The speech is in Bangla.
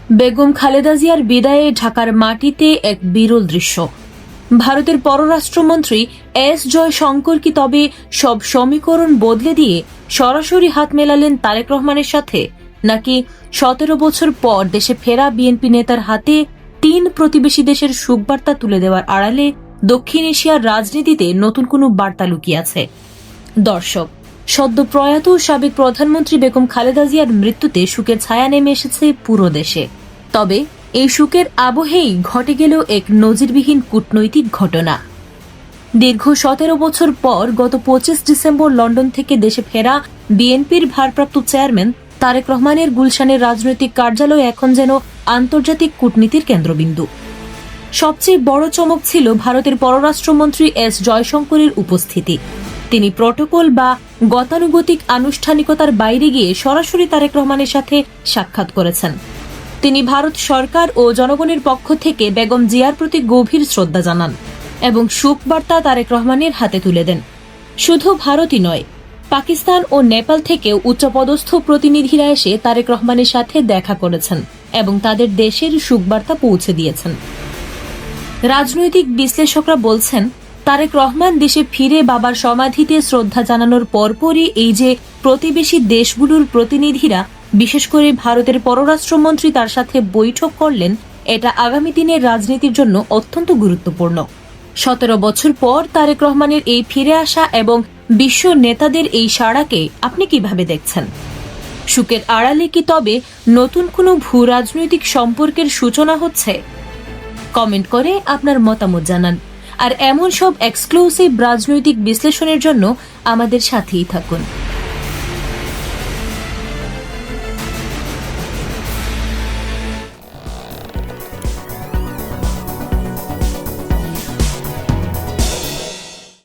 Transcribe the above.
বেগম খালেদা জিয়ার বিদায়ে ঢাকার মাটিতে এক বিরল দৃশ্য। ভারতের পররাষ্ট্রমন্ত্রী এস জয়শঙ্কর কি তবে সব সমীকরণ বদলে দিয়ে সরাসরি হাত মেলালেন তারেক রহমানের সাথে, নাকি 17 বছর পর দেশে ফেরা বিএনপি নেতার হাতে 3 প্রতিবেশী দেশের সুখবার্তা তুলে দেওয়ার আড়ালে দক্ষিণ এশিয়ার রাজনীতিতে নতুন কোনো বার্তা লুকিয়ে আছে? দর্শক, সদ্য প্রয়াত সাবেক প্রধানমন্ত্রী বেগম খালেদা জিয়ার মৃত্যুতে শোকের ছায়া নেমে এসেছে পুরো দেশে। তবে এই শোকের আবহেই ঘটে গেল এক নজিরবিহীন কূটনৈতিক ঘটনা। দীর্ঘ 17 বছর পর গত 25 ডিসেম্বর লন্ডন থেকে দেশে ফেরা বিএনপির ভারপ্রাপ্ত চেয়ারম্যান তারেক রহমানের গুলশানের রাজনৈতিক কার্যালয় এখন যেন আন্তর্জাতিক কূটনীতির কেন্দ্রবিন্দু। সবচেয়ে বড় চমক ছিল ভারতের পররাষ্ট্রমন্ত্রী এস জয়শঙ্করের উপস্থিতি। তিনি প্রটোকল বা গতানুগতিক আনুষ্ঠানিকতার বাইরে গিয়ে সরাসরি তারেক রহমানের সাথে সাক্ষাৎ করেছেন। তিনি ভারত সরকার ও জনগণের পক্ষ থেকে বেগম জিয়ার প্রতি গভীর শ্রদ্ধা জানান এবং শোকবার্তা তারেক রহমানের হাতে তুলে দেন। শুধু ভারতই নয়, পাকিস্তান ও নেপাল থেকেও উচ্চপদস্থ প্রতিনিধিরা এসে তারেক রহমানের সাথে দেখা করেছেন এবং তাদের দেশের শোকবার্তা পৌঁছে দিয়েছেন। রাজনৈতিক বিশ্লেষকরা বলছেন, তারেক রহমান দেশে ফিরে বাবার সমাধিতে শ্রদ্ধা জানানোর পরপরই এই যে প্রতিবেশী দেশগুলোর প্রতিনিধিরা, বিশেষ করে ভারতের পররাষ্ট্রমন্ত্রী তার সাথে বৈঠক করলেন, এটা আগামী দিনের রাজনীতির জন্য অত্যন্ত গুরুত্বপূর্ণ। 17 বছর পর তারেক রহমানের এই ফিরে আসা এবং বিশ্ব নেতাদের এই সাড়াকে আপনি কিভাবে দেখছেন? শোকের আড়ালে কি তবে নতুন কোনো ভূ রাজনৈতিক সম্পর্কের সূচনা হচ্ছে? কমেন্ট করে আপনার মতামত জানান। আর এমন সব এক্সক্লুসিভ রাজনৈতিক বিশ্লেষণের জন্য আমাদের সাথেই থাকুন।